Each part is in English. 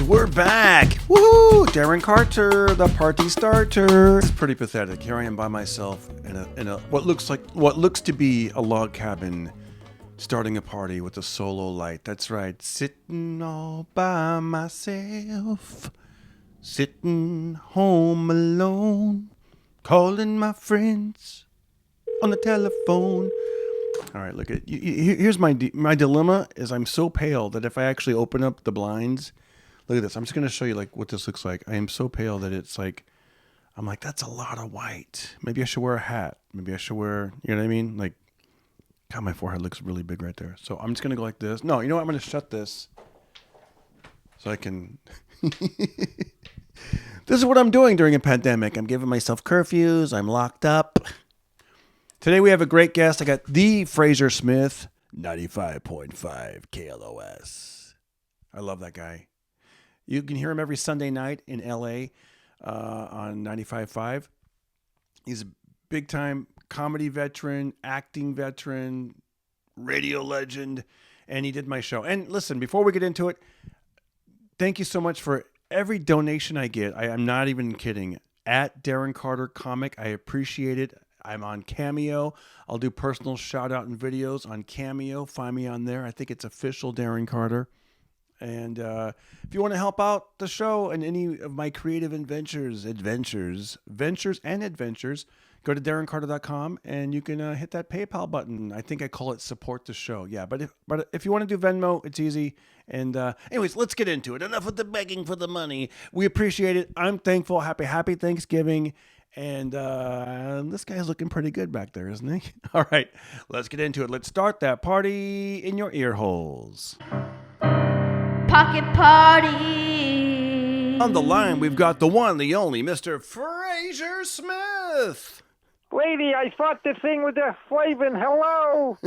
we're back. Woohoo! Darren Carter, the party starter. It's pretty pathetic. Here I am by myself in a what looks to be a log cabin, starting a party with a solo light. That's right, sitting all by myself, sitting home alone, calling my friends on the telephone. All right, look at here's my dilemma is I'm so pale that if I actually open up the blinds, look at this. I'm just going to show you like what this looks like. I am so pale that it's like, I'm like, that's a lot of white. Maybe I should wear a hat. Maybe I should wear, you know what I mean? Like, God, my forehead looks really big right there. So I'm just going to go like this. No, you know what? I'm going to shut this so I can. This is what I'm doing during a pandemic. I'm giving myself curfews. I'm locked up. Today we have a great guest. I got the Frazer Smith, 95.5 KLOS. I love that guy. You can hear him every Sunday night in LA on 95.5. He's a big-time comedy veteran, acting veteran, radio legend, and he did my show. And listen, before we get into it, thank you so much for every donation I get. I'm not even kidding. At Darren Carter Comic, I appreciate it. I'm on Cameo. I'll do personal shout-out and videos on Cameo. Find me on there. I think it's official Darren Carter. And if you want to help out the show and any of my creative ventures, go to darrencarter.com and you can hit that PayPal button. I think I call it support the show. Yeah, but if you want to do Venmo, it's easy. And anyways, let's get into it. Enough with the begging for the money. We appreciate it. I'm thankful. Happy Thanksgiving. And this guy's looking pretty good back there, isn't he? All right, let's get into it. Let's start that party in your ear holes. Pocket party. On the line, we've got the one, the only, Mr. Frazer Smith. Lady, I thought the thing with the Flavin. Hello.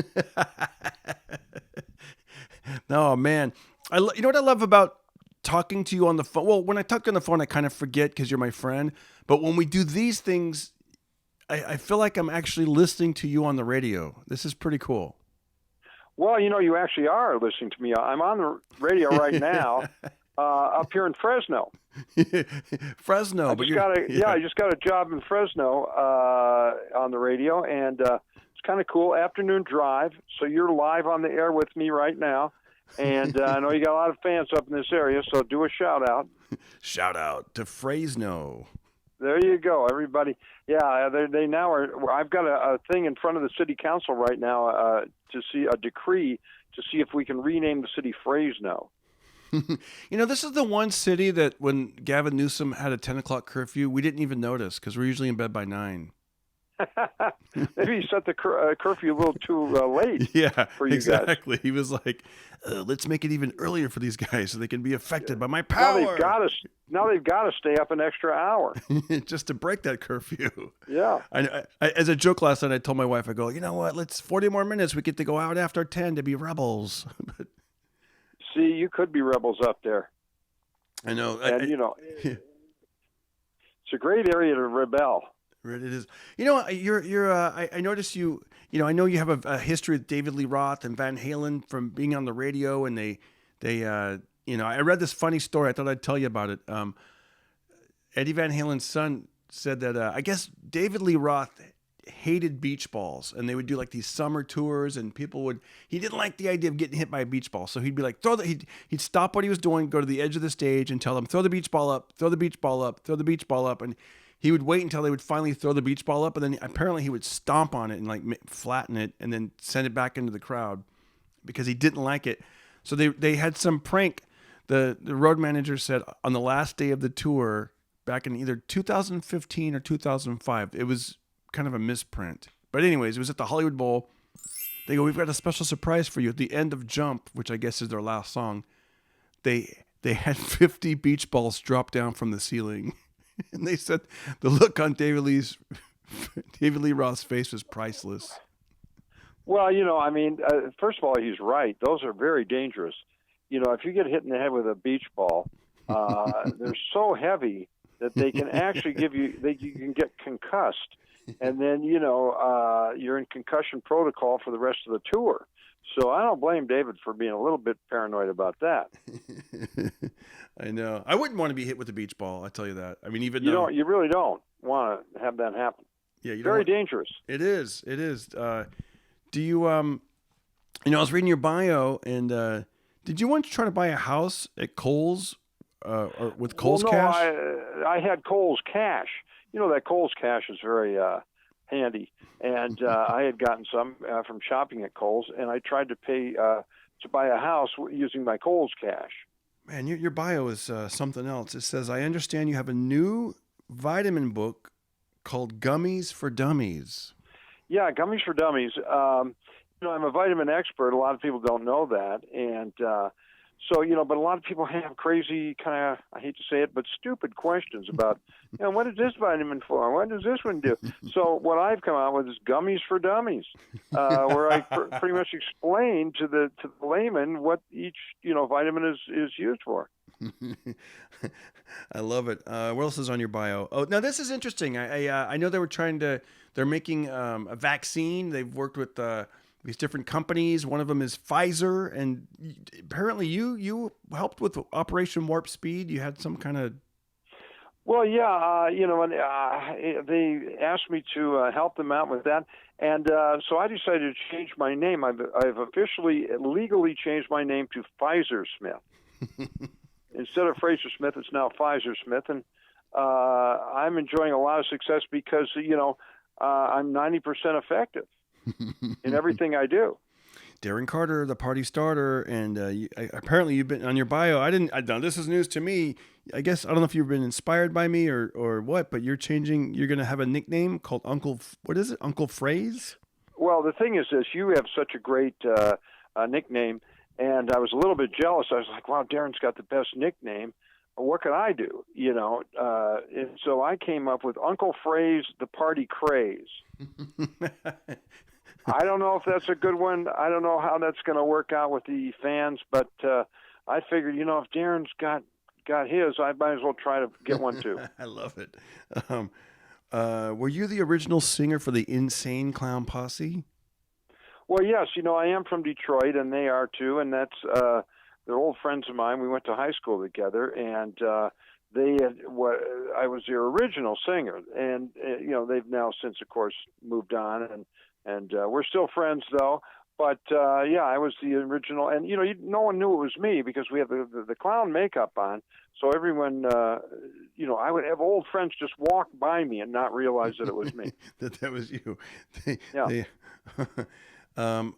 No, man. You know what I love about talking to you on the phone? Well, when I talk on the phone, I kind of forget because you're my friend. But when we do these things, I feel like I'm actually listening to you on the radio. This is pretty cool. Well, you know, you actually are listening to me. I'm on the radio right now up here in Fresno. Fresno. I just got a job in Fresno on the radio, and it's kind of cool. Afternoon drive, so you're live on the air with me right now. And I know you got a lot of fans up in this area, so do a shout-out. Shout out to Fresno. There you go, everybody. Yeah, they now are. I've got a thing in front of the city council right now to see a decree to see if we can rename the city Fresno. You know, this is the one city that when Gavin Newsom had a 10 o'clock curfew, we didn't even notice because we're usually in bed by 9. Maybe he set the curfew a little too late. Yeah, for you exactly. guys. He was like, "Let's make it even earlier for these guys so they can be affected by my power." Now they've got to stay up an extra hour just to break that curfew. Yeah. I, as a joke last night, I told my wife, I go, "You know what? Let's 40 more minutes. We get to go out after 10 to be rebels." But, see, you could be rebels up there. I know, and it's a great area to rebel. It is. You know, I noticed you. You know, I know you have a history with David Lee Roth and Van Halen from being on the radio, and they, I read this funny story. I thought I'd tell you about it. Eddie Van Halen's son said that I guess David Lee Roth hated beach balls, and they would do like these summer tours, and he didn't like the idea of getting hit by a beach ball, so he'd be like, he'd stop what he was doing, go to the edge of the stage, and tell them, throw the beach ball up, throw the beach ball up, throw the beach ball up, and he would wait until they would finally throw the beach ball up, and then apparently he would stomp on it and like flatten it and then send it back into the crowd because he didn't like it. So they had some prank. The road manager said on the last day of the tour back in either 2015 or 2005, it was kind of a misprint. But anyways, it was at the Hollywood Bowl. They go, "We've got a special surprise for you at the end of Jump," which I guess is their last song. They had 50 beach balls drop down from the ceiling. And they said the look on David Lee Roth's face was priceless. Well, first of all, he's right. Those are very dangerous. You know, if you get hit in the head with a beach ball, they're so heavy that they can actually you can get concussed. And then, you're in concussion protocol for the rest of the tour. So I don't blame David for being a little bit paranoid about that. I know. I wouldn't want to be hit with a beach ball. I tell you that. I mean, even You though, don't. You really don't want to have that happen. yeah, you don't. Very dangerous. It is. It is. Do you I was reading your bio, and did you once try to buy a house at Kohl's, or with Kohl's Well, no, cash? I had Kohl's cash. You know that Kohl's cash is very handy, and I had gotten some from shopping at Kohl's, and I tried to pay to buy a house using my Kohl's cash. Man, your bio is something else. It says, "I understand you have a new vitamin book called Gummies for Dummies." Yeah, Gummies for Dummies. I'm a vitamin expert. A lot of people don't know that, and but a lot of people have crazy kind of, I hate to say it, but stupid questions about, what is this vitamin for? What does this one do? So what I've come out with is Gummies for Dummies, where I pretty much explain to the layman what each vitamin is used for. I love it. What else is on your bio? Oh, now this is interesting. I know they're making a vaccine. They've worked with these different companies. One of them is Pfizer, and apparently you helped with Operation Warp Speed. You had some kind of. Well, yeah, they asked me to help them out with that, and so I decided to change my name. I've officially, legally changed my name to Pfizer Smith. Instead of Frazer Smith, it's now Pfizer Smith, and I'm enjoying a lot of success because I'm 90% effective in everything I do. Darren Carter, the party starter, and apparently you've been on your bio. This is news to me. I guess I don't know if you've been inspired by me or what, but you're changing. You're going to have a nickname called Uncle. What is it? Uncle Fraze? Well, the thing is this: you have such a great nickname, and I was a little bit jealous. I was like, "Wow, Darren's got the best nickname. What can I do?" And so I came up with Uncle Fraze, the Party Craze. I don't know if that's a good one. I don't know how that's going to work out with the fans, but I figured, if Darren's got his, I might as well try to get one too. I love it. Were you the original singer for the Insane Clown Posse? Well, yes. I am from Detroit, and they are too, and that's they're old friends of mine. We went to high school together, and I was their original singer, and they've now since, of course, moved on, and we're still friends though. But I was the original, and no one knew it was me because we had the clown makeup on. So everyone, I would have old friends just walk by me and not realize that it was me. that was you. Yeah. One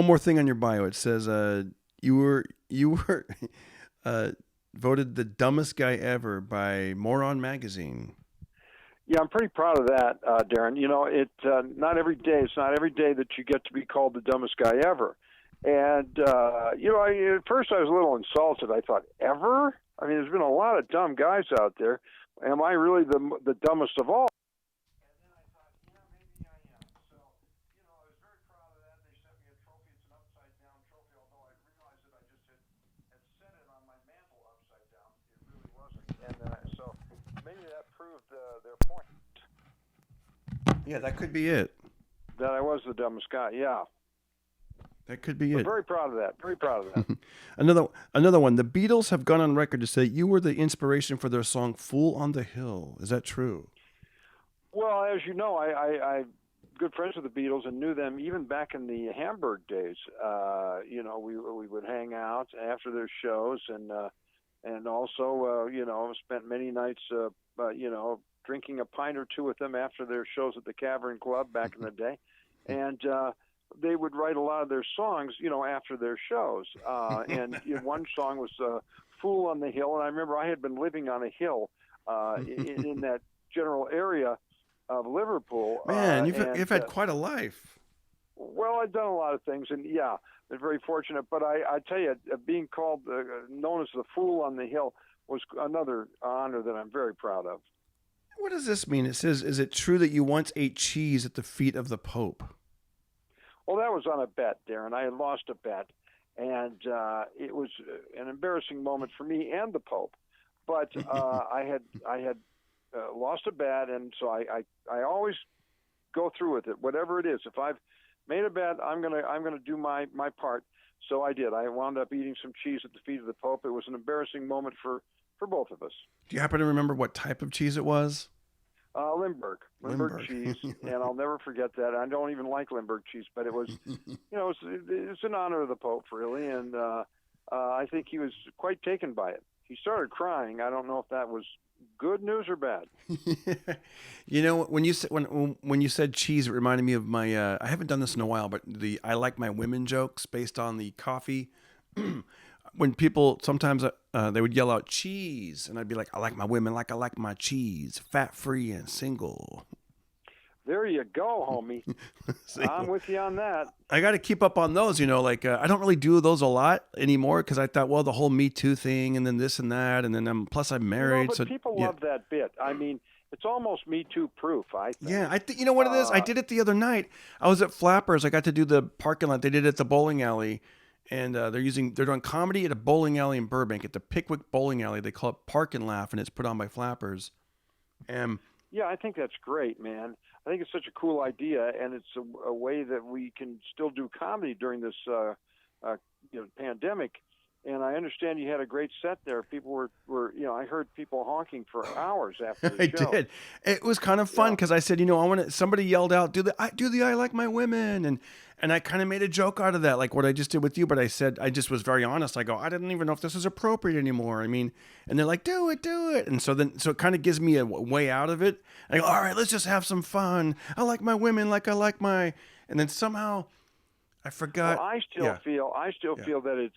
more thing on your bio. It says you were voted the dumbest guy ever by Moron Magazine. Yeah, I'm pretty proud of that, Darren. Not every day. It's not every day that you get to be called the dumbest guy ever. And at first I was a little insulted. I thought, ever? I mean, there's been a lot of dumb guys out there. Am I really the dumbest of all? And then I thought, maybe I am. So, I was very proud of that. They sent me a trophy. It's an upside-down trophy, although I realized that I just had set it on my mantle upside down. It really wasn't. And so maybe that proved their point. Yeah, that could be it. That I was the dumbest guy, yeah. That could be it. Very proud of that. Very proud of that. Another one. The Beatles have gone on record to say you were the inspiration for their song "Fool on the Hill." Is that true? Well, as you know, I good friends with the Beatles and knew them even back in the Hamburg days. We would hang out after their shows and also spent many nights drinking a pint or two with them after their shows at the Cavern Club back in the day, and they would write a lot of their songs, after their shows. And one song was "Fool on the Hill," and I remember I had been living on a hill in that general area of Liverpool. Man, you've had quite a life. Well, I've done a lot of things, and yeah, been very fortunate. But I tell you, being called, known as the Fool on the Hill, was another honor that I'm very proud of. What does this mean? It says, "Is it true that you once ate cheese at the feet of the Pope?" Well, that was on a bet, Darren. I had lost a bet, and it was an embarrassing moment for me and the Pope. But I had lost a bet, and so I always go through with it, whatever it is. If I've made a bet, I'm gonna do my part. So I did. I wound up eating some cheese at the feet of the Pope. It was an embarrassing moment for both of us. Do you happen to remember what type of cheese it was? Limburg cheese, and I'll never forget that. I don't even like Limburg cheese, but it was, it's an honor of the Pope, really, and I think he was quite taken by it. He started crying. I don't know if that was good news or bad. When you said when you said cheese, it reminded me of my. I haven't done this in a while, but the I like my women jokes based on the coffee. When people sometimes they would yell out cheese, and I'd be like, I like my women like I like my cheese, fat free and single. There you go, homie. I'm with you on that. I got to keep up on those, I don't really do those a lot anymore because I thought, well, the whole Me Too thing and then this and that. And then I'm married. But people love that bit. I mean, it's almost Me Too proof, I think. Yeah, I think, you know what it is? I did it the other night. I was at Flappers. I got to do the parking lot. They did it at the bowling alley. And they're doing comedy at a bowling alley in Burbank at the Pickwick Bowling Alley. They call it Park and Laugh, and it's put on by Flappers. Yeah, I think that's great, man. I think it's such a cool idea, and it's a way that we can still do comedy during this pandemic. And I understand you had a great set there. People were I heard people honking for hours after the show. I did. It was kind of fun because I said, somebody yelled out, do the I like my women, and I kind of made a joke out of that, like what I just did with you. But I said, I just was very honest. I go, I didn't even know if this was appropriate anymore. I mean, and they're like, do it. And so it kind of gives me a way out of it. I go, all right, let's just have some fun. I like my women like I like my, and then somehow I forgot. Well, I still feel that it's,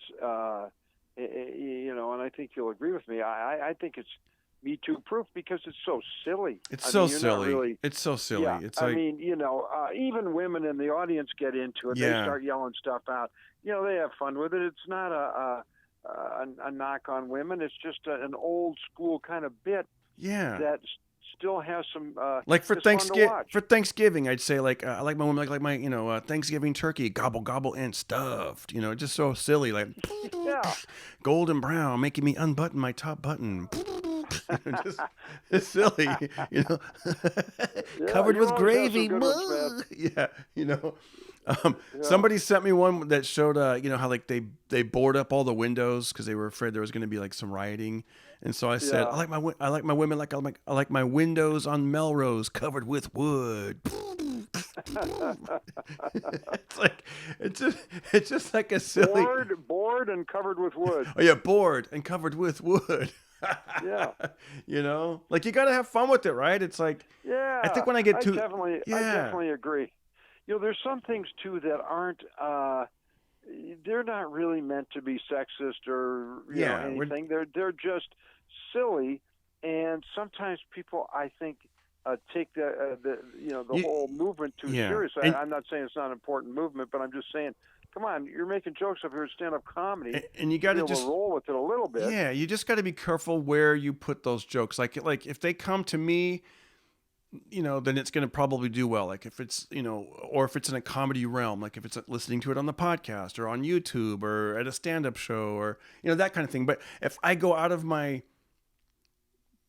and I think you'll agree with me. I think it's Me Too proof because it's so silly. It's so silly. It's so silly. Yeah, it's like, even women in the audience get into it. Yeah. They start yelling stuff out. They have fun with it. It's not a knock on women. It's just an old school kind of bit. Yeah. That still has some like for Thanksgiving. Fun to watch. For Thanksgiving, I'd say I like my woman like my Thanksgiving turkey, gobble gobble and stuffed. Just so silly, like golden brown, making me unbutton my top button. Just it's silly, covered with gravy. Somebody sent me one that showed how like they board up all the windows because they were afraid there was going to be like some rioting. And so I said, I like my women like I like my windows on Melrose covered with wood. it's just like a silly bored and covered with wood. Oh yeah, bored and covered with wood. Yeah. Like you got to have fun with it, right? It's like I think when I get too I definitely agree. There's some things too that aren't they're not really meant to be sexist or anything. They're just silly, and sometimes people, I think, take the whole movement too seriously. I'm not saying it's not an important movement, but I'm just saying, come on, you're making jokes up here at stand-up comedy, and you got to just roll with it a little bit. Yeah, you just got to be careful where you put those jokes. Like if they come to me, then it's going to probably do well. Like if it's, or if it's in a comedy realm, like if it's listening to it on the podcast or on YouTube or at a stand-up show or, that kind of thing. But if I go out of my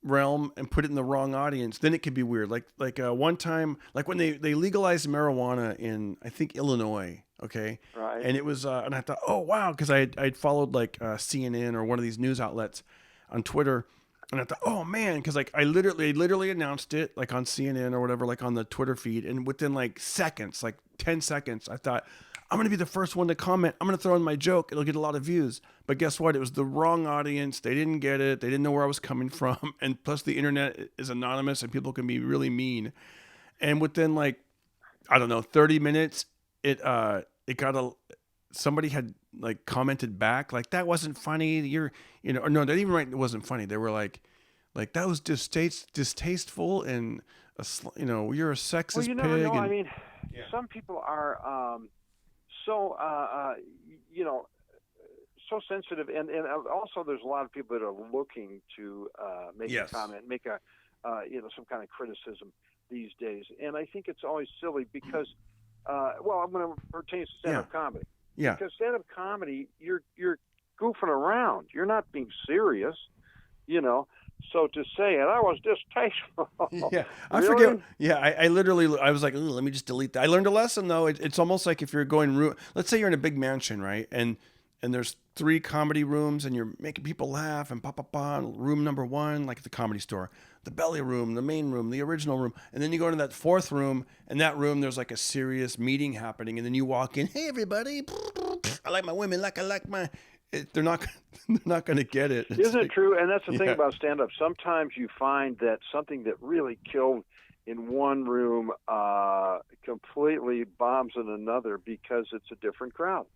realm and put it in the wrong audience, then it could be weird. Like one time, like when they legalized marijuana in, I think, Illinois. Okay. Right. And it was, and I thought, oh wow. Cause I'd followed like CNN or one of these news outlets on Twitter. And I thought, oh man, because like I literally announced it like on CNN or whatever, like on the Twitter feed, and within like seconds, like 10 seconds, I thought I'm gonna be the first one to comment. I'm gonna throw in my joke. It'll get a lot of views. But guess what? It was the wrong audience. They didn't get it. They didn't know where I was coming from. And plus, the internet is anonymous, and people can be really mean. And within like 30 minutes, it got somebody had like commented back like that wasn't funny. Or no, they didn't even write it wasn't funny. They were like that was distasteful and you're a sexist well, you never pig. know. I mean, some people are so so sensitive, and also there's a lot of people that are looking to make a comment, make a some kind of criticism these days, and I think it's always silly because I'm going to pertain to stand-up comedy. Yeah. Because stand-up comedy, you're goofing around. You're not being serious, so to say, and I was distasteful. Yeah, I Really? forget. Yeah, I literally, I was like, "Ooh, let me just delete that." I learned a lesson though. It's almost like if you're going room. Let's say you're in a big mansion, right? And there's 3 comedy rooms, and you're making people laugh, and room number 1, like at the Comedy Store, the belly room, the main room, the original room, and then you go into that 4th room, and that room there's like a serious meeting happening, and then you walk in, "Hey everybody, I like my women like I like my." They're not they're not going to get it. It's Isn't it like, true? And that's the thing yeah. about stand-up. Sometimes you find that something that really killed in one room completely bombs in another because it's a different crowd.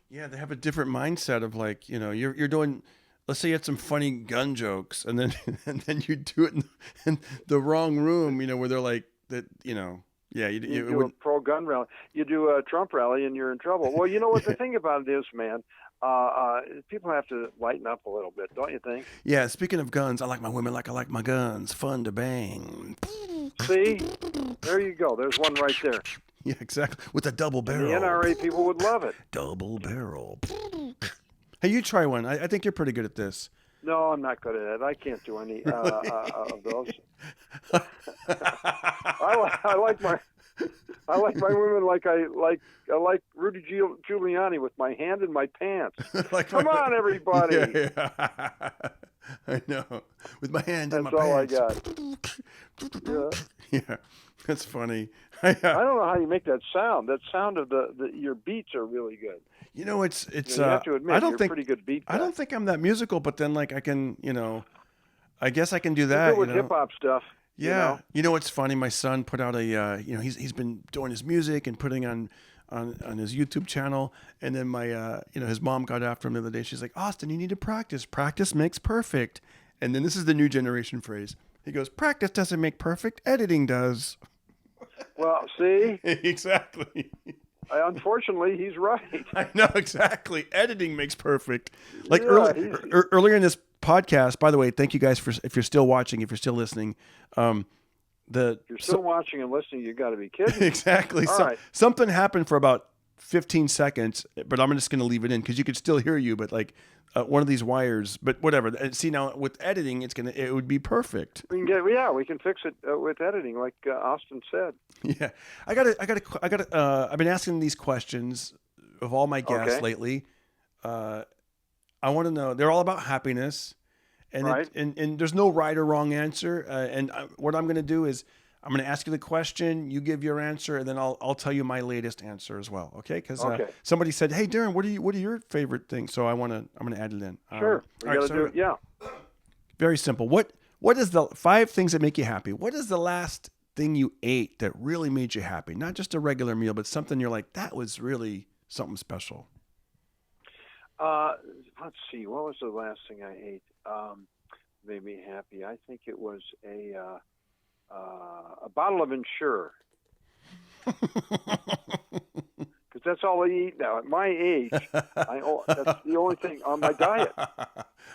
Yeah, they have a different mindset of like, you're doing. Let's say you had some funny gun jokes, and then and then you do it in the wrong room, where they're like that, Yeah, You it do a would. pro-gun rally, you do a Trump rally, and you're in trouble. Well, you know what the thing about it is, man. People have to lighten up a little bit, don't you think? Yeah, speaking of guns, I like my women like I like my guns. Fun to bang. See, there you go. There's one right there. Yeah, exactly. With a double And the barrel. NRA people would love it. Double barrel. Hey, you try one. I think you're pretty good at this. No, I'm not good at it. I can't do any of those. I like my women like I like Rudy Giuliani with my hand in my pants. Like Come on, everybody. Yeah. I know. With my hand in my That's all I pants. got. Yeah. Yeah, that's funny. I don't know how you make that sound. That sound of your beats are really good. It's. You have to admit, I don't you're think a pretty good beat guy. I don't think I'm that musical, but then like I can, I guess I can do You're that. good with hip hop stuff. Yeah. What's funny? My son put out a, he's been doing his music and putting on his YouTube channel. And then my, his mom got after him the other day. She's like, "Austin, you need to practice. Practice makes perfect." And then this is the new generation phrase. He goes, "Practice doesn't make perfect. Editing does." Well, see, Exactly. unfortunately, he's right. I know, exactly. Editing makes perfect. Like Yeah, earlier in this podcast, by the way, thank you guys if you're still watching, if you're still listening. If you're still watching and listening, you got to be kidding. Exactly. All right. Something happened for about 15 seconds, but I'm just going to leave it in because you could still hear you, but like one of these wires, but whatever. See, now with editing, it would be perfect. We can fix it with editing, like Austin said. Yeah. I've been asking these questions of all my guests lately. I want to know, they're all about happiness, and Right. and there's no right or wrong answer. What I'm going to do is I'm going to ask you the question, you give your answer, and then I'll tell you my latest answer as well. Okay? Because somebody said, "Hey, Darren, what are your favorite things?" So I'm going to add it in. Sure. We got to do it. Yeah. Very simple. What is the 5 things that make you happy? What is the last thing you ate that really made you happy? Not just a regular meal, but something you're like, that was really something special. Let's see. What was the last thing I ate? Made me happy. I think it was a bottle of Ensure. Because that's all I eat now. At my age, that's the only thing on my diet.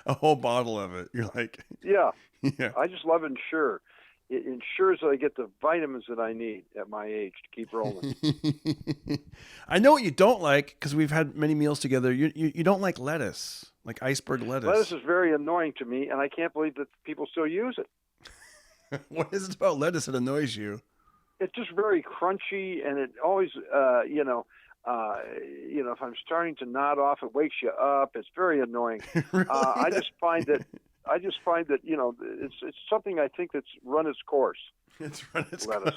A whole bottle of it. You're like, yeah. Yeah. I just love Ensure. It ensures that I get the vitamins that I need at my age to keep rolling. I know what you don't like because we've had many meals together. You don't like lettuce, like iceberg lettuce. Lettuce is very annoying to me, and I can't believe that people still use it. What is it about lettuce that annoys you? It's just very crunchy, and it always, if I'm starting to nod off, it wakes you up. It's very annoying. Really? I just find that it's something I think that's run its course. It's run its lettuce.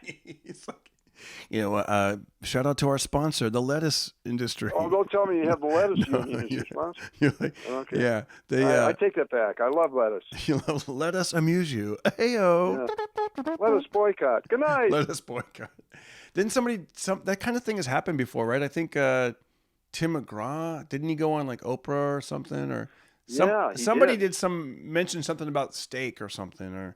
It's like, shout out to our sponsor, the lettuce industry. Oh, don't tell me you have the lettuce union as your sponsor. You're like, okay. Yeah, I take that back. I love lettuce. Let us amuse you. Heyo. Yeah. Lettuce boycott. Good night. Lettuce boycott. Didn't that kind of thing has happened before, right? I think Tim McGraw, didn't he go on like Oprah or something, or somebody did mention something about steak or something,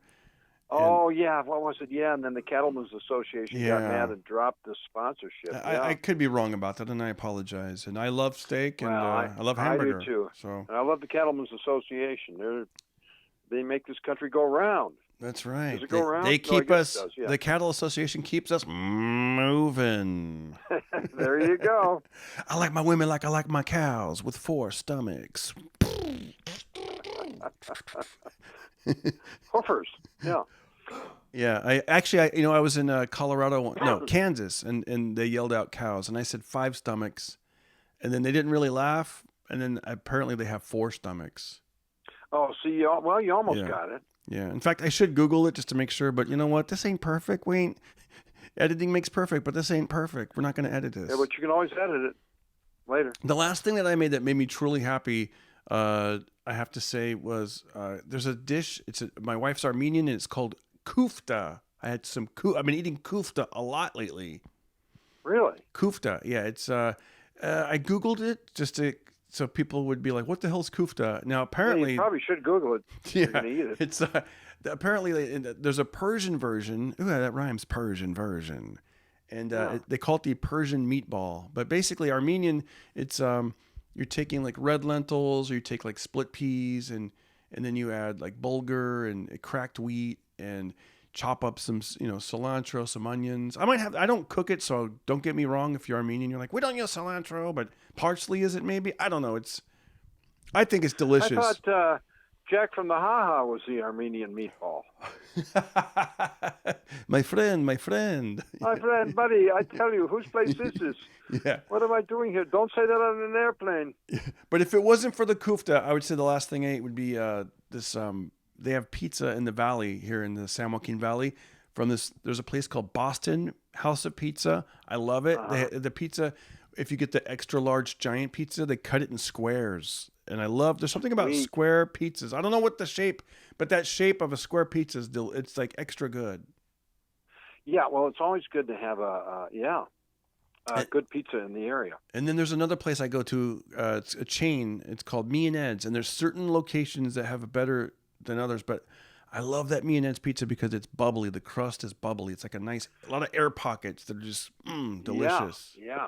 what was it? Yeah, and then the Cattlemen's Association got mad and dropped the sponsorship. I could be wrong about that, and I apologize. And I love steak, and I love hamburger. I do too. So and I love the Cattlemen's Association. They make this country go round. That's right. Does it go round? They keep us. It does, yeah. The Cattle Association keeps us moving. There you go. I like my women like I like my cows with 4 stomachs. Hoofers. Yeah. Yeah, I was in Kansas, and they yelled out cows, and I said 5 stomachs, and then they didn't really laugh, and then apparently they have 4 stomachs. Oh, see, you almost Yeah. got it. Yeah. In fact, I should Google it just to make sure, but you know what? This ain't perfect. Editing makes perfect, but this ain't perfect. We're not going to edit this. Yeah, but you can always edit it later. The last thing that I made that made me truly happy, I have to say, was there's a dish. My wife's Armenian, and it's called kufta. I've been eating kufta a lot lately. Really? Kufta, yeah. It's I Googled it so people would be like, "What the hell's kufta?" Now apparently, you probably should Google it. If you're gonna eat it. It's apparently there's a Persian version. Ooh, that rhymes. Persian version, and they call it the Persian meatball. But basically, Armenian, it's you're taking like red lentils, or you take like split peas, and then you add like bulgur and cracked wheat, and chop up some cilantro, some onions. I don't cook it, so don't get me wrong. If you're Armenian, you're like, we don't use cilantro, but parsley is it maybe? I don't know. I think it's delicious. I thought Jack from the Ha Ha was the Armenian meatball. My friend. My friend, buddy, I tell you, whose place is this? Yeah. What am I doing here? Don't say that on an airplane. But if it wasn't for the kufta, I would say the last thing I ate would be this. They have pizza in the valley here in the San Joaquin Valley. There's a place called Boston House of Pizza. I love it. The pizza, if you get the extra large giant pizza, they cut it in squares. And there's something about square pizzas. I don't know what the shape, but that shape of a square pizza it's like extra good. Yeah, well, it's always good to have a good pizza in the area. And then there's another place I go to. It's a chain. It's called Me and Ed's, and there's certain locations that have a better than others, but I love that Me and Ed's pizza because it's bubbly. The crust is bubbly. It's like a lot of air pockets that are just delicious. Yeah.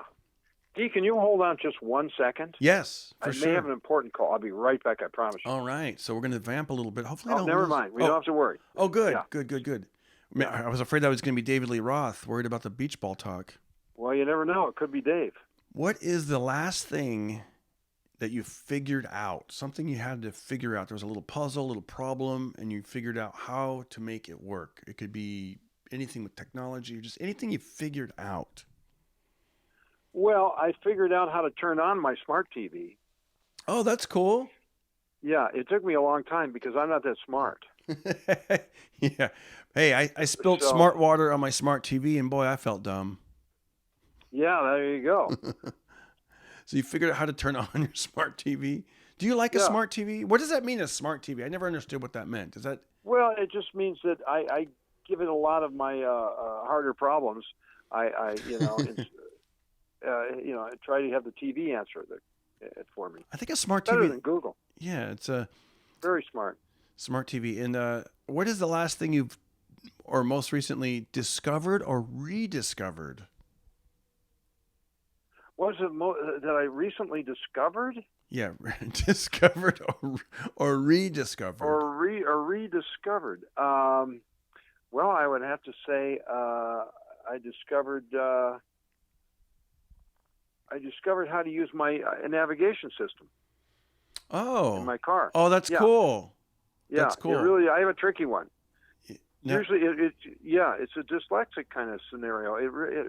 Dee, can you hold on just 1 second? Yes, for sure. I may have an important call. I'll be right back, I promise you. All right. So we're going to vamp a little bit. Hopefully never mind. We don't have to worry. Oh, good. Yeah. Good. I was afraid that was going to be David Lee Roth, worried about the beach ball talk. Well, you never know. It could be Dave. What is the last thing that you figured out? Something you had to figure out. There was a little puzzle, a little problem, and you figured out how to make it work. It could be anything with technology or just anything you figured out. Well, I figured out how to turn on my smart TV. Oh, that's cool. Yeah, it took me a long time because I'm not that smart. Yeah. Hey, I spilled smart water on my smart TV, and boy, I felt dumb. Yeah, there you go. So you figured out how to turn on your smart TV. Do you like a smart TV? What does that mean, a smart TV? I never understood what that meant. Is that? Well, it just means that I give it a lot of my harder problems. I try to have the TV answer it for me. I think a smart Better TV than Google. Yeah, it's a very smart TV. And what is the last thing you've, or most recently, discovered or rediscovered? What was it that I recently discovered? Yeah, discovered or rediscovered. Or rediscovered. Well, I would have to say I discovered how to use my navigation system. Oh, in my car. Oh, that's cool. Yeah, that's cool. I have a tricky one. No. Usually, it's a dyslexic kind of scenario.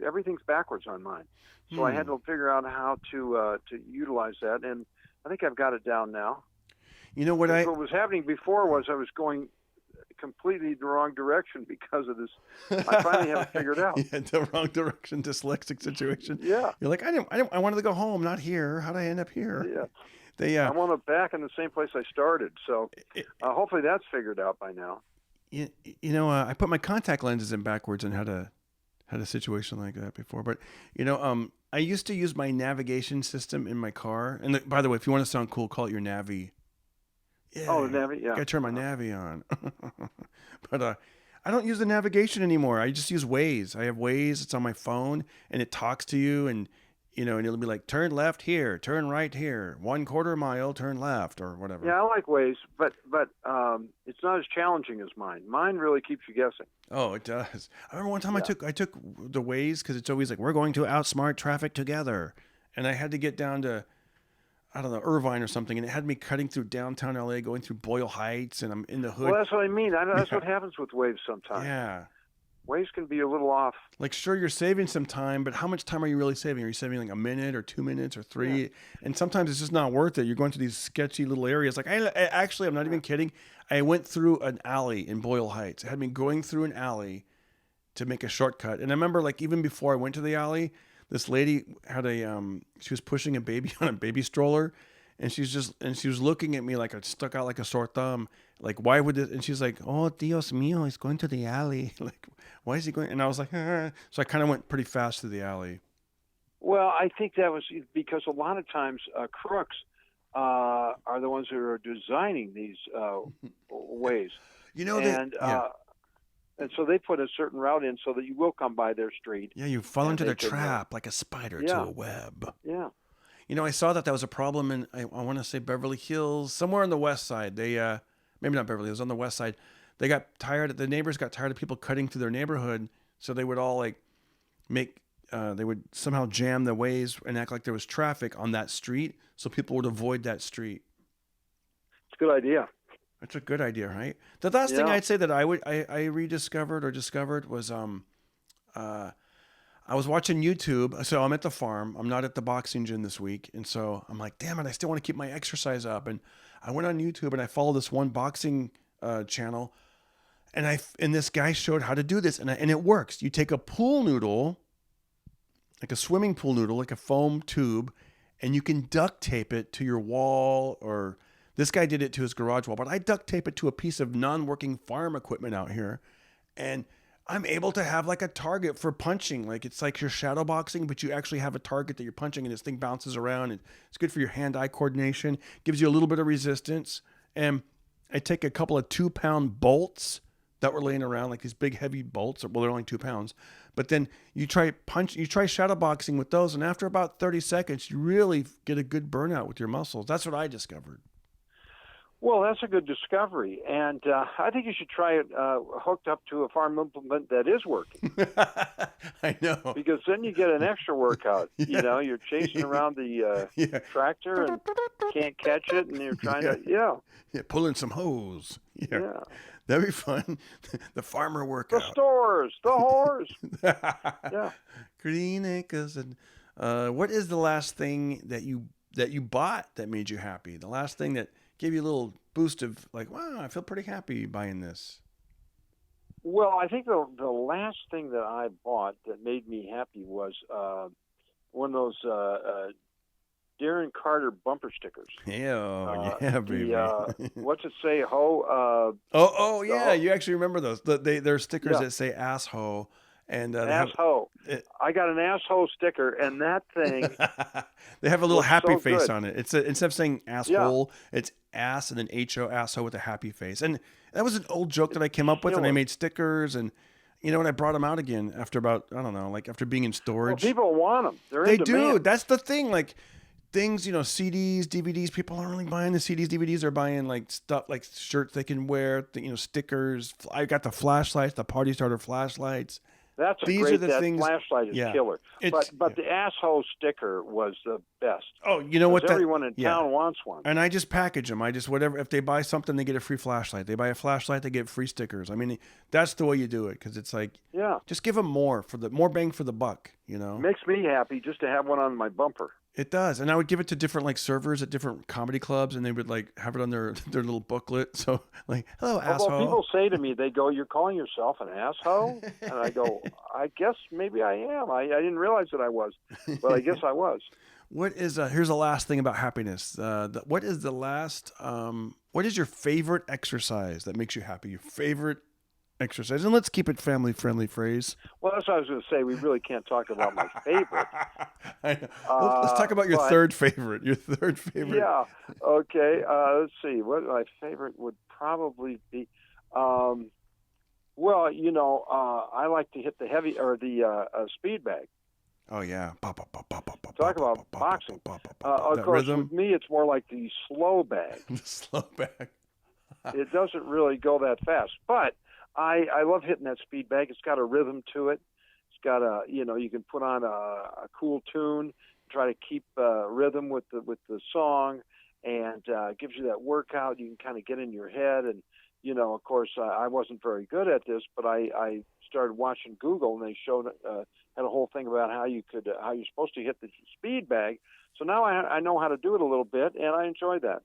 Everything's backwards on mine, so I had to figure out how to utilize that, and I think I've got it down now. You know what what was happening before was I was going completely the wrong direction because of this. I finally have it figured out. Yeah, the wrong direction, dyslexic situation. Yeah, you're like I wanted to go home, not here. How did I end up here? Yeah, I want to back in the same place I started. So hopefully that's figured out by now. I put my contact lenses in backwards and had a situation like that before. But I used to use my navigation system in my car. And by the way, if you want to sound cool, call it your Navi. Yeah. Oh, the Navi. Yeah. Gotta turn my Navi on. But I don't use the navigation anymore. I just use Waze. I have Waze. It's on my phone, and it talks to you, and it'll be like, turn left here, turn right here, 1/4 mile, turn left, or whatever. Yeah, I like Waze, but it's not as challenging as mine. Mine really keeps you guessing. Oh, it does. I remember one time I took the Waze because it's always like, we're going to outsmart traffic together, and I had to get down to, I don't know, Irvine or something, and it had me cutting through downtown LA, going through Boyle Heights, and I'm in the hood. Well, that's what I mean. That's what happens with waves sometimes. Yeah. Waves can be a little off. Like, sure, you're saving some time, but how much time are you really saving? Are you saving like a minute or 2 minutes or 3? Yeah. And sometimes it's just not worth it. You're going to these sketchy little areas. Like, I'm not even kidding. I went through an alley in Boyle Heights. It had me going through an alley to make a shortcut. And I remember, like, even before I went to the alley, this lady had she was pushing a baby on a baby stroller. And she was looking at me like I stuck out like a sore thumb. Like, why would this? And she's like, oh, Dios mío, he's going to the alley. Like, why is he going? And I was like, ah. So I kind of went pretty fast to the alley. Well, I think that was because a lot of times crooks are the ones who are designing these ways. You know, and so they put a certain route in so that you will come by their street. Yeah, you fall into their trap like a spider to a web. Yeah. You know, I saw that was a problem in, I want to say Beverly Hills, somewhere on the west side. They, maybe not Beverly Hills, on the west side. The neighbors got tired of people cutting through their neighborhood. So they would all like they would somehow jam the ways and act like there was traffic on that street. So people would avoid that street. It's a good idea. That's a good idea, right? The last thing I'd say that I rediscovered or discovered was, I was watching YouTube. So I'm at the farm. I'm not at the boxing gym this week. And so I'm like, damn it, I still want to keep my exercise up. And I went on YouTube and I followed this one boxing channel. And this guy showed how to do this. And it works. You take a pool noodle, like a swimming pool noodle, like a foam tube, and you can duct tape it to your wall, or this guy did it to his garage wall. But I duct tape it to a piece of non-working farm equipment out here. And I'm able to have like a target for punching. Like, it's like you're shadow boxing, but you actually have a target that you're punching, and this thing bounces around. And it's good for your hand-eye coordination. Gives you a little bit of resistance. And I take a couple of 2-pound bolts that were laying around, like these big heavy bolts. Well, they're only 2 pounds. But then you try shadow boxing with those, and after about 30 seconds, you really get a good burnout with your muscles. That's what I discovered. Well, that's a good discovery, and I think you should try it hooked up to a farm implement that is working. I know. Because then you get an extra workout. Yeah. You know, you're chasing around the tractor and can't catch it, and you're trying to, Yeah, pulling some hose. Yeah. That'd be fun. The farmer workout. The stores, the whores. Yeah. Green acres. And what is the last thing that you bought that made you happy? The last thing that gave you a little boost of like, wow, I feel pretty happy buying this. Well, I think the last thing that I bought that made me happy was one of those Darren Carter bumper stickers. Yeah, baby. What's it say? Ho. Yeah. You actually remember those? They're stickers that say "asshole" and asshole. I got an asshole sticker, and that thing. They have a little happy face on it. It's instead of saying asshole, it's ass and then HO, asshole with a happy face. And that was an old joke that I came up with, and I made stickers, and you know, and I brought them out again after about, I don't know, like after being in storage. Well, people want them. They do. That's the thing. Like things, you know, CDs, DVDs. People aren't really buying the CDs, DVDs. They're buying like stuff, like shirts they can wear. You know, stickers. I got the flashlights, the party starter flashlights. That's that things, flashlight is killer. But the asshole sticker was the best. Oh, you know what? Everyone in town wants one. And I just package them. Whatever. If they buy something, they get a free flashlight. They buy a flashlight, they get free stickers. I mean, that's the way you do it, because it's like, just give them more bang for the buck. You know, makes me happy just to have one on my bumper. It does. And I would give it to different like servers at different comedy clubs, and they would like have it on their little booklet. So like, hello, asshole. Well, people say to me, they go, "You're calling yourself an asshole?" And I go, "I guess maybe I am. I didn't realize that I was, but I guess I was." What is here's the last thing about happiness. What is your favorite exercise that makes you happy? Your favorite exercise? And let's keep it family friendly, phrase. Well, that's what I was going to say. We really can't talk about my favorite. I know. Let's talk about your third favorite. Your third favorite. Yeah. Okay. Let's see. What my favorite would probably be. Well, you know, I like to hit the heavy or the speed bag. Oh yeah. Talk about boxing. Of course, with me, it's more like the slow bag. The slow bag. It doesn't really go that fast, but I love hitting that speed bag. It's got a rhythm to it. It's got you can put on a cool tune, try to keep rhythm with the song, and gives you that workout. You can kind of get in your head, and of course, I wasn't very good at this, but I started watching Google, and they showed had a whole thing about how you're supposed to hit the speed bag. So now I know how to do it a little bit, and I enjoy that.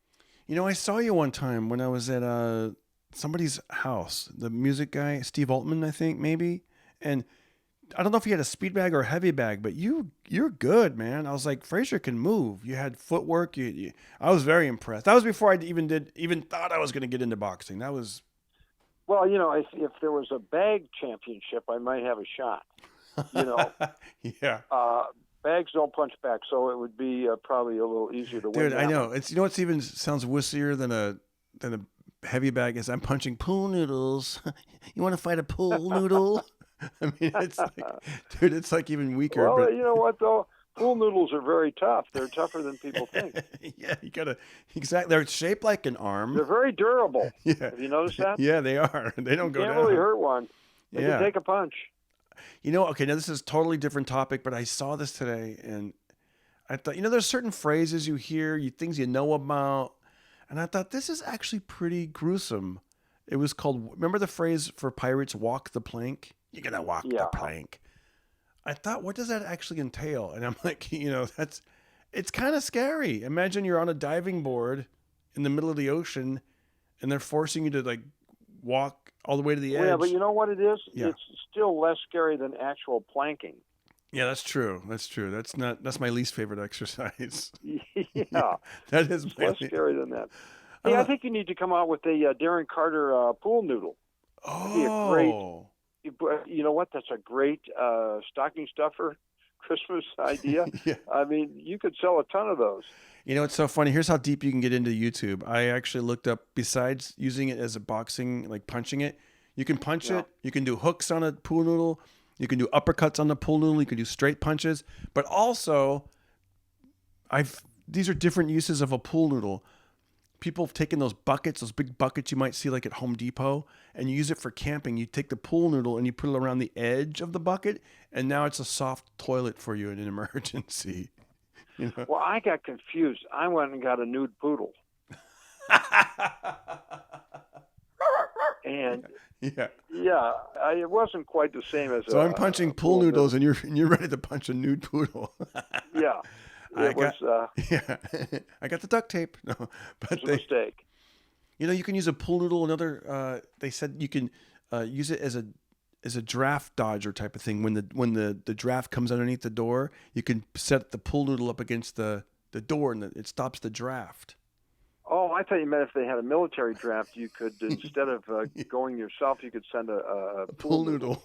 I saw you one time when I was at somebody's house, the music guy, Steve Altman, I think, maybe. And I don't know if he had a speed bag or a heavy bag, but you're good, man. I was like, Frazer can move. You had footwork. I was very impressed. That was before I even thought I was going to get into boxing. That was. Well, if there was a bag championship, I might have a shot. Yeah. Bags don't punch back, so it would be probably a little easier to win. Dude, I know. It's what's even sounds wussier than a heavy bag is I'm punching pool noodles. You want to fight a pool noodle? I mean, it's like, dude, it's like even weaker. Well, but... you know what though? Pool noodles are very tough. They're tougher than people think. Yeah, you gotta exactly. They're shaped like an arm. They're very durable. Yeah. Have you noticed that? Yeah, they are. They don't go down. You can't really hurt one. They can take a punch. Okay, now this is a totally different topic, but I saw this today, and I thought, there's certain phrases you hear, things you know about, and I thought this is actually pretty gruesome. It was called, remember the phrase for pirates, walk the plank? You gotta walk the plank. I thought, what does that actually entail? And I'm like, it's kind of scary. Imagine you're on a diving board in the middle of the ocean, and they're forcing you to like walk all the way to the edge. Yeah, but you know what it is? Yeah. It's still less scary than actual planking. Yeah, that's true. That's my least favorite exercise. Yeah, that is less scary than that. Hey, I think you need to come out with a Darren Carter pool noodle. That'd be a great. You know what? That's a great stocking stuffer Christmas idea. Yeah. I mean, you could sell a ton of those. It's so funny. Here's how deep you can get into YouTube. I actually looked up, besides using it as a boxing, like punching it, you can punch it. You can do hooks on a pool noodle. You can do uppercuts on the pool noodle. You can do straight punches. But also, these are different uses of a pool noodle. People have taken those buckets, those big buckets you might see like at Home Depot, and you use it for camping. You take the pool noodle and you put it around the edge of the bucket, and now it's a soft toilet for you in an emergency. Well, I got confused. I went and got a nude poodle. And it wasn't quite the same as. So I'm punching pool noodles, and you're ready to punch a nude poodle. Yeah, I got the duct tape. No, but it's a mistake. You can use a pool noodle. They said you can use it as a draft dodger type of thing. When the draft comes underneath the door, you can set the pool noodle up against the door, and it stops the draft. Oh, I thought you meant if they had a military draft, you could, instead of going yourself, you could send a pool noodle.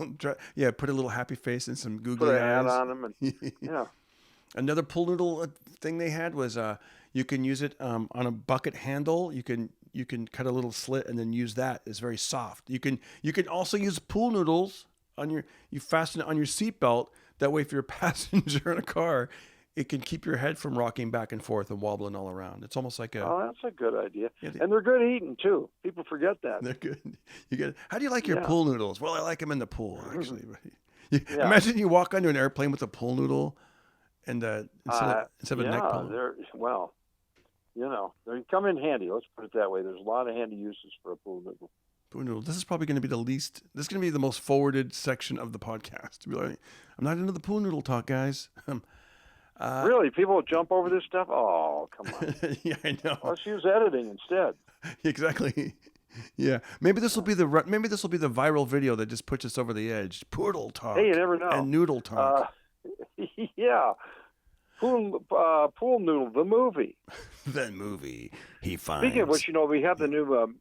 Yeah, put a little happy face and some googly eyes. Put a hat on them. And, Another pool noodle thing they had was you can use it on a bucket handle. You can cut a little slit and then use that. It's very soft. You can also use pool noodles you fasten it on your seatbelt. That way, if you're a passenger in a car, it can keep your head from rocking back and forth and wobbling all around. It's almost like Oh, that's a good idea. Yeah, and they're good eating too. People forget that. They're good. How do you like your pool noodles? Well, I like them in the pool, actually. Imagine you walk onto an airplane with a pool noodle, and instead of a neck pillow. They come in handy. Let's put it that way. There's a lot of handy uses for a pool noodle. Pool noodle. This is probably going to be this is going to be the most forwarded section of the podcast. To be like, I'm not into the pool noodle talk, guys. Really? People jump over this stuff? Oh, come on. Yeah, I know. Let's use editing instead. Exactly. Yeah. Maybe this will be the viral video that just puts us over the edge. Poodle talk. Hey, you never know. And noodle talk. Yeah. Pool Noodle, the movie. The movie. He finds. Speaking of which, we have the new.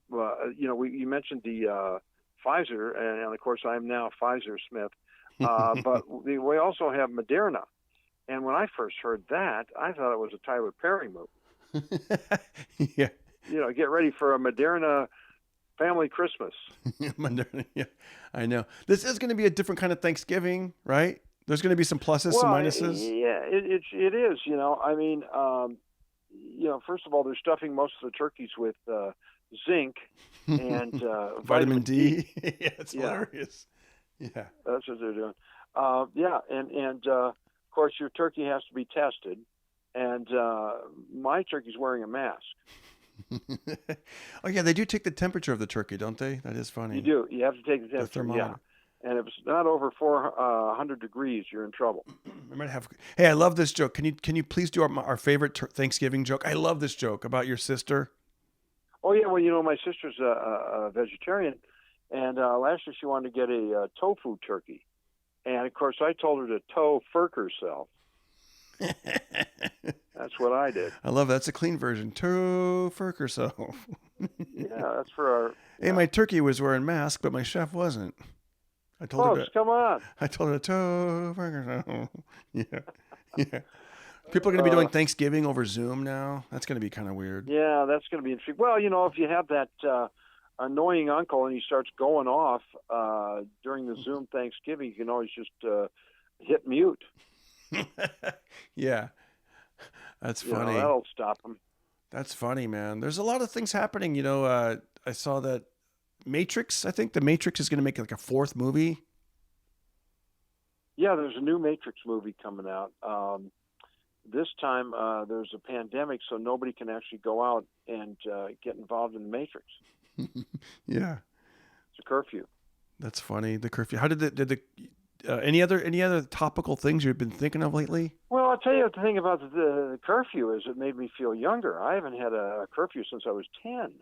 You mentioned the Pfizer, and of course, I'm now Pfizer Smith. But we also have Moderna. And when I first heard that, I thought it was a Tyler Perry movie. Yeah. Get ready for a Moderna family Christmas. Moderna, yeah, I know. This is going to be a different kind of Thanksgiving, right? There's going to be some pluses, some minuses. Yeah, it is. I mean, first of all, they're stuffing most of the turkeys with zinc and vitamin D. Yeah, it's hilarious. Yeah, that's what they're doing. And of course, your turkey has to be tested, and my turkey's wearing a mask. Oh yeah, they do take the temperature of the turkey, don't they? That is funny. You do. You have to take the temperature. thermometer. Yeah. And if it's not over 400 degrees, you're in trouble. I might have. Hey, I love this joke. Can you please do our favorite Thanksgiving joke? I love this joke about your sister. Oh yeah, well my sister's a vegetarian, and last year she wanted to get a tofu turkey, and of course I told her to toe-furk herself. That's what I did. I love that. That's a clean version. Toe-furk herself. Yeah, that's for our. Hey, my turkey was wearing a mask, but my chef wasn't. I told her to, come on. I told her to toe-furk herself. Yeah. People are going to be doing Thanksgiving over Zoom now. That's going to be kind of weird. Yeah, that's going to be interesting. Well, if you have that annoying uncle and he starts going off during the Zoom Thanksgiving, you can always just hit mute. Yeah. That's funny. That'll stop him. That's funny, man. There's a lot of things happening. I saw that Matrix. I think the Matrix is going to make like a fourth movie. Yeah, there's a new Matrix movie coming out. This time there's a pandemic, so nobody can actually go out and get involved in the Matrix. Yeah. It's a curfew. That's funny. The curfew. How did the any other topical things you've been thinking of lately? Well, I'll tell you the thing about the curfew is it made me feel younger. I haven't had a curfew since I was 10.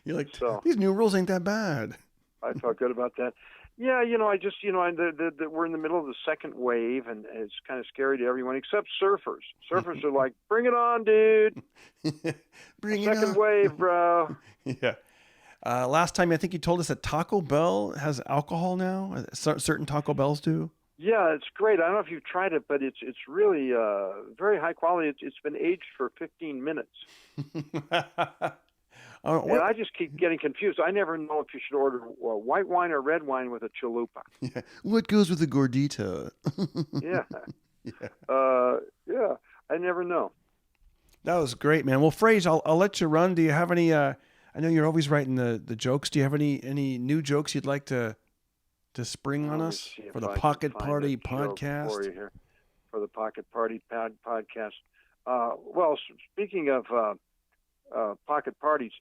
You're like, these new rules ain't that bad. I felt good about that. Yeah, I just, we're in the middle of the second wave, and it's kind of scary to everyone except surfers. Surfers are like, bring it on, dude. Bring it on. Second wave, bro. Yeah. Last time, I think you told us that Taco Bell has alcohol now. Certain Taco Bells do. Yeah, it's great. I don't know if you've tried it, but it's really very high quality. It's been aged for 15 minutes. And I just keep getting confused. I never know if you should order white wine or red wine with a chalupa. Yeah. What goes with a gordita? Yeah. Yeah. I never know. That was great, man. Well, Frazer, I'll let you run. Do you have any? I know you're always writing the jokes. Do you have any new jokes you'd like to spring on us for the Pocket Party podcast? For you here, for the Pocket Party podcast. Well, speaking of pocket parties,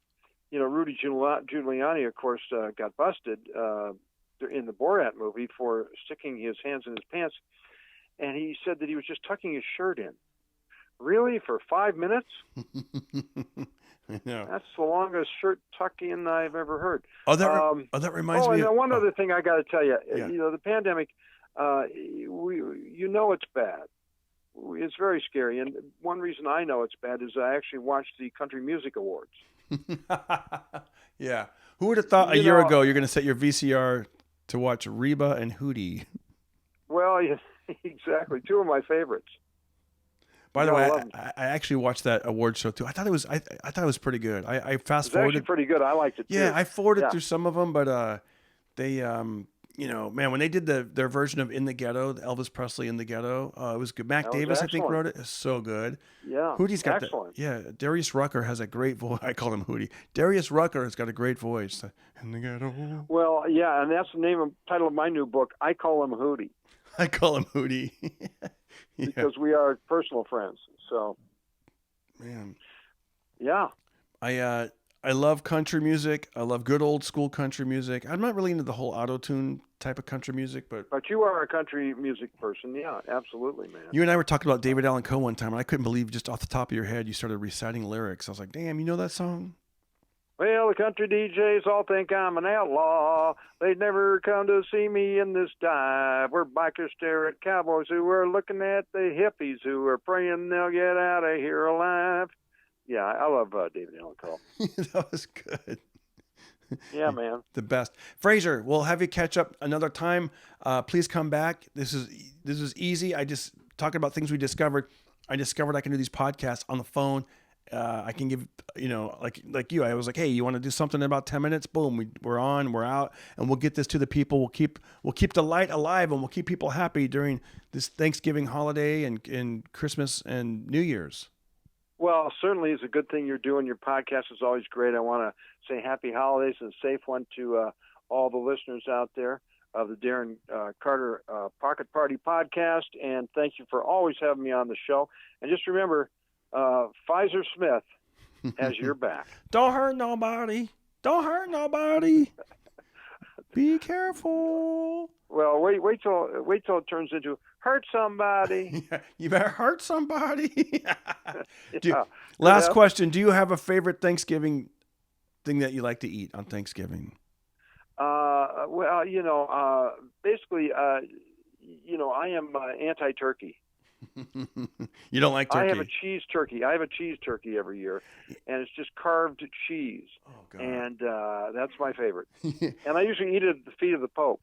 Rudy Giuliani, of course, got busted in the Borat movie for sticking his hands in his pants, and he said that he was just tucking his shirt in. Really? For 5 minutes? I know. That's the longest shirt tuck-in I've ever heard. That reminds me. And one other thing I got to tell you. Yeah. The pandemic, it's bad. It's very scary. And one reason I know it's bad is I actually watched the Country Music Awards. Yeah. Who would have thought a year ago you're going to set your VCR to watch Reba and Hootie? Well, yeah, exactly. Two of my favorites. By the way, I actually watched that award show too. I thought it was pretty good. I fast forwarded. It's actually pretty good. I liked it too. Yeah, I forwarded through some of them, but they man, when they did their version of In the Ghetto, Elvis Presley In the Ghetto, it was good. Mac Davis, I think, wrote it. It's so good. Yeah. Hootie's got excellent. Darius Rucker has a great voice. I call him Hootie. Darius Rucker has got a great voice. In the Ghetto. Well, yeah, and that's the title of my new book. I call him Hootie. I call him Hootie. Yeah. Because we are personal friends. So, man, yeah, I love country music. I love good old school country music. I'm not really into the whole auto-tune type of country music, but you are a country music person. Yeah, absolutely, man. You and I were talking about David Allan Coe one time, and I couldn't believe just off the top of your head you started reciting lyrics. I was like, damn, you know that song? Well, the country DJs all think I'm an outlaw. They'd never come to see me in this dive. We're bikers stare at cowboys who are looking at the hippies who are praying they'll get out of here alive. Yeah, I love David Allan Coe. That was good. Yeah, man. The best. Frazer, we'll have you catch up another time. Please come back. This is easy. I just talking about things we discovered. I discovered I can do these podcasts on the phone. I can give, like you, I was like, hey, you want to do something in about 10 minutes? Boom, we're on, we're out, and we'll get this to the people. We'll keep the light alive, and we'll keep people happy during this Thanksgiving holiday and Christmas and New Year's. Well, certainly it's a good thing you're doing. Your podcast is always great. I want to say happy holidays and a safe one to all the listeners out there. of the Darren Carter Pocket Party podcast. And thank you for always having me on the show. And just remember, Frazer Smith has your back. Don't hurt nobody. Don't hurt nobody. Be careful. Well, wait till it turns into hurt somebody. Yeah, you better hurt somebody. Yeah. Last question. Do you have a favorite Thanksgiving thing that you like to eat on Thanksgiving? Well, basically, I am anti-turkey. You don't like turkey? I have a cheese turkey. I have a cheese turkey every year, and it's just carved cheese. Oh, God. And that's my favorite. And I usually eat it at the feet of the Pope.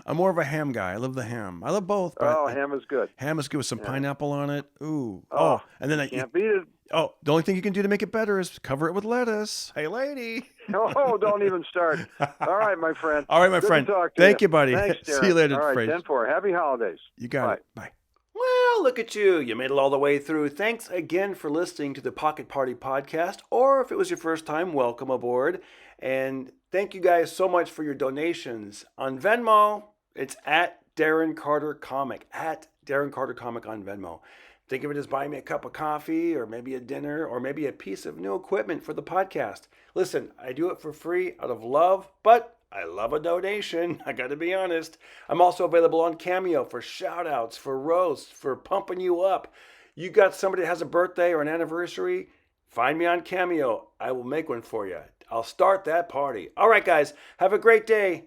I'm more of a ham guy. I love the ham. I love both. But ham is good. Ham is good with some pineapple on it. Ooh. Oh, and then can't beat it. Oh, the only thing you can do to make it better is cover it with lettuce. Hey, lady. Oh, don't even start. All right, my friend. All right, my Good friend. to talk to Thank you, buddy. Thanks, Darren. See you later, All right, Frazer. 10-4. Happy holidays. You got Bye. it. Bye. Well, look at you. You made it all the way through. Thanks again for listening to the Pocket Party podcast. Or if it was your first time, welcome aboard. And thank you guys so much for your donations. On Venmo, it's at Darren Carter Comic. At Darren Carter Comic on Venmo. Think of it as buying me a cup of coffee or maybe a dinner or maybe a piece of new equipment for the podcast. Listen, I do it for free out of love, but I love a donation. I got to be honest. I'm also available on Cameo for shout outs, for roasts, for pumping you up. You got somebody that has a birthday or an anniversary? Find me on Cameo. I will make one for you. I'll start that party. All right, guys, have a great day.